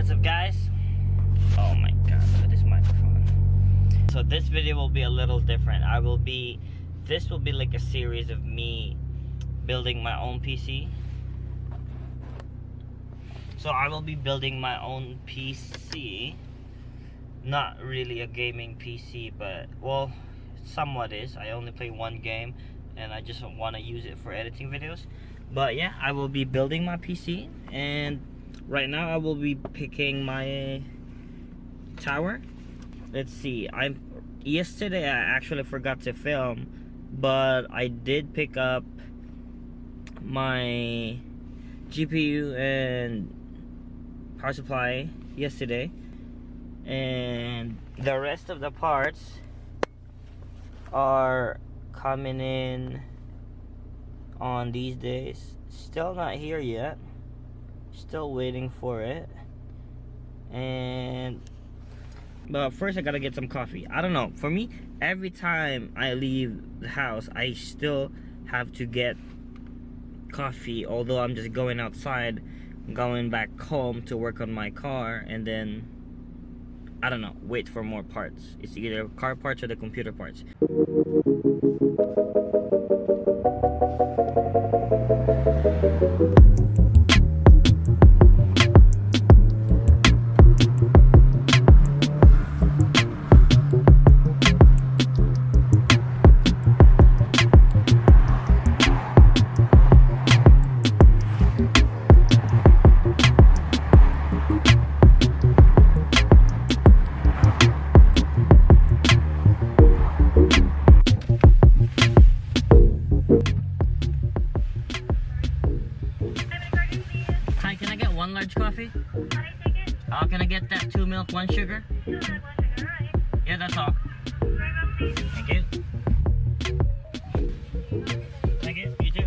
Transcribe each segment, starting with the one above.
What's up, guys? Oh my god, look at this microphone. So this video will be a little different. This will be like a series of me building my own PC. So I will be building my own PC. Not really a gaming PC, but well, somewhat is. I only play one game and I just want to use it for editing videos. But yeah, I will be building my PC, and right now I will be picking my tower. Let's see, yesterday I actually forgot to film, but I did pick up my GPU and power supply yesterday, and the rest of the parts are coming in on these days. Still not here yet, still waiting for it. But first I gotta get some coffee. I don't know, for me, every time I leave the house I still have to get coffee, although I'm just going outside, going back home to work on my car, and then I don't know, wait for more parts. It's either car parts or the computer parts. One large coffee? How can I get that? 2 milk, 1 sugar? 2 milk, 1 sugar, alright. Yeah, that's all. Thank you. Thank you. You too.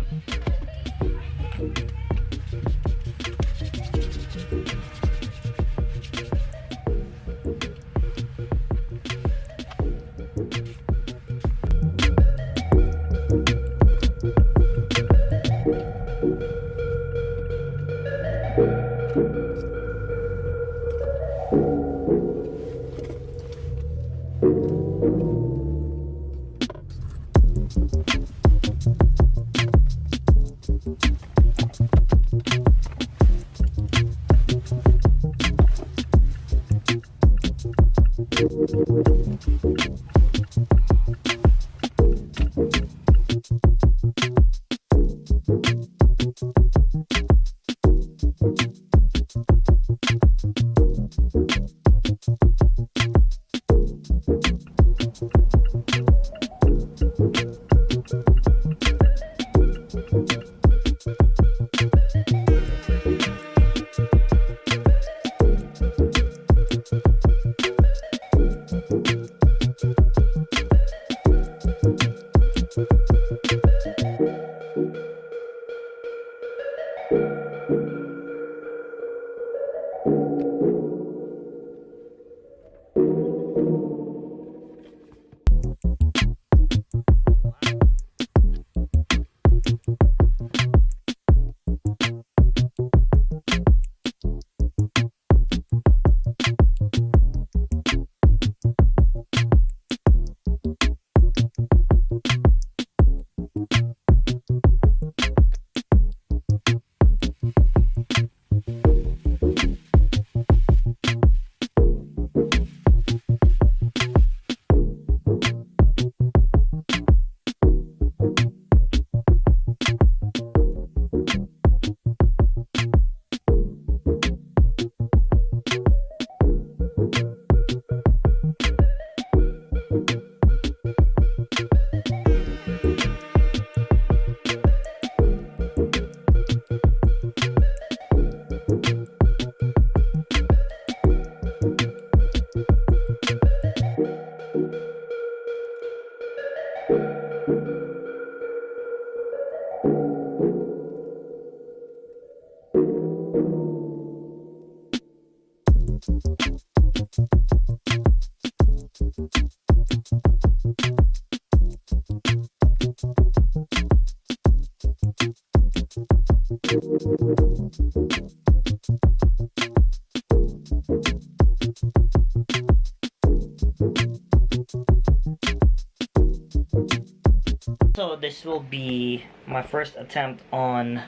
this will be my first attempt on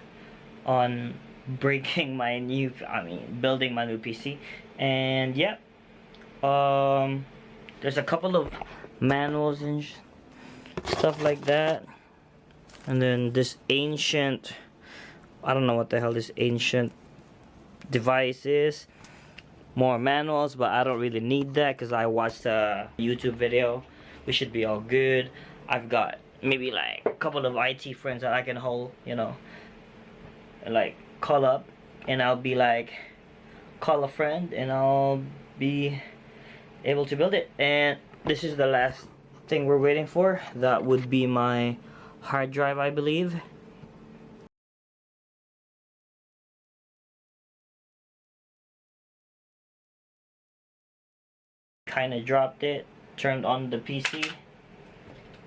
breaking my new, building my new PC. And yeah, there's a couple of manuals and stuff like that, and then this ancient, I don't know what the hell this ancient device is. More manuals, but I don't really need that because I watched a YouTube video. We should be all good. I've got maybe like a couple of IT friends that I can hold, you know, and like call up, and I'll be like, call a friend, and I'll be able to build it. And this is the last thing we're waiting for. That would be my hard drive, I believe. Kind of dropped it, turned on the PC,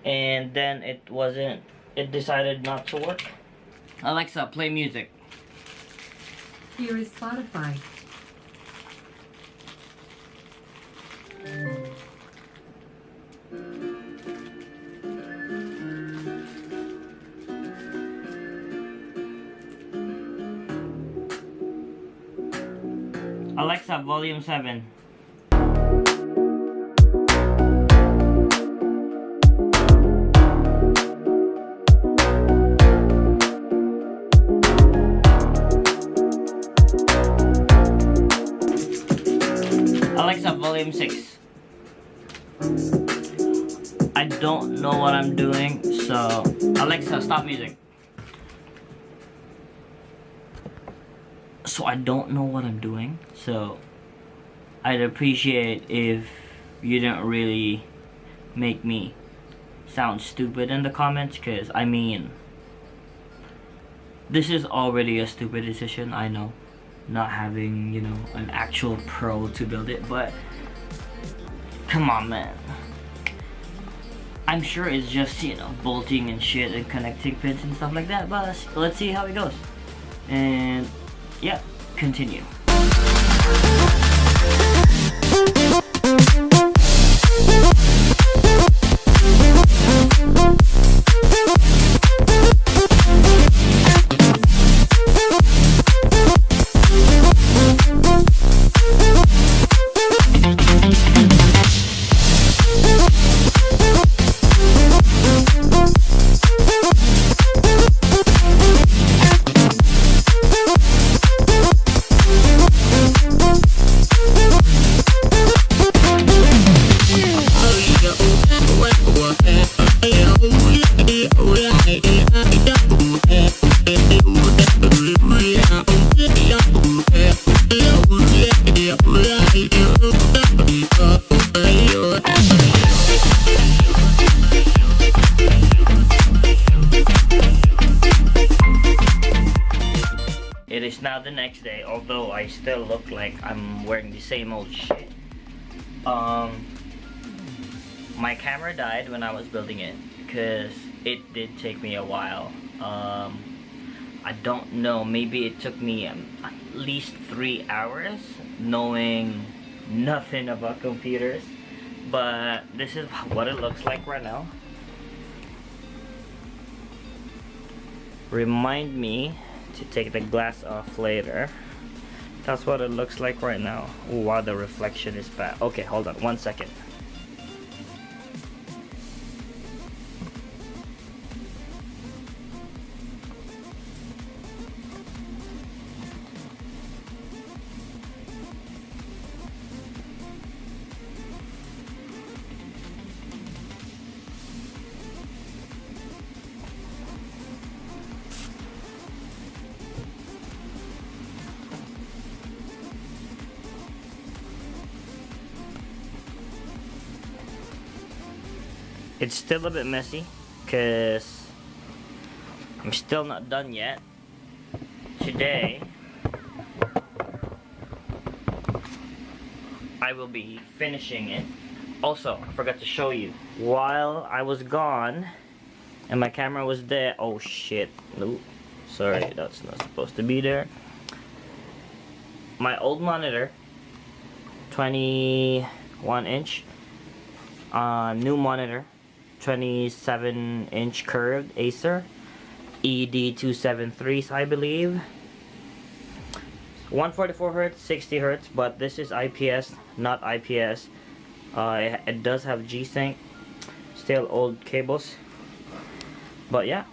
and then it decided not to work. Alexa, play music. Here is Spotify. Alexa, volume 7. Alexa, volume 6. I don't know what I'm doing, so Alexa, stop music. So I don't know what I'm doing, so I'd appreciate if you didn't really make me sound stupid in the comments, because I mean, this is already a stupid decision, I know, not having, you know, an actual pro to build it, but come on, man. I'm sure it's just, you know, bolting and shit and connecting pins and stuff like that, but let's see how it goes. And yeah, continue. It is now the next day, although I still look like I'm wearing the same old shit. My camera died when I was building it, because it did take me a while. I don't know, maybe it took me at least 3 hours knowing nothing about computers, but this is what it looks like right now. Remind me to take the glass off later. That's what it looks like right now. Ooh, wow, the reflection is bad. Okay, hold on 1 second. It's still a bit messy because I'm still not done yet. Today I will be finishing it. Also, I forgot to show you, while I was gone and my camera was there, oh shit, no, sorry, that's not supposed to be there. My old monitor, 21 inch, new monitor, 27-inch curved Acer ED273s, I believe. 144 Hz, 60 Hz, but this is IPS, not IPS. It does have G-Sync, still old cables, but yeah.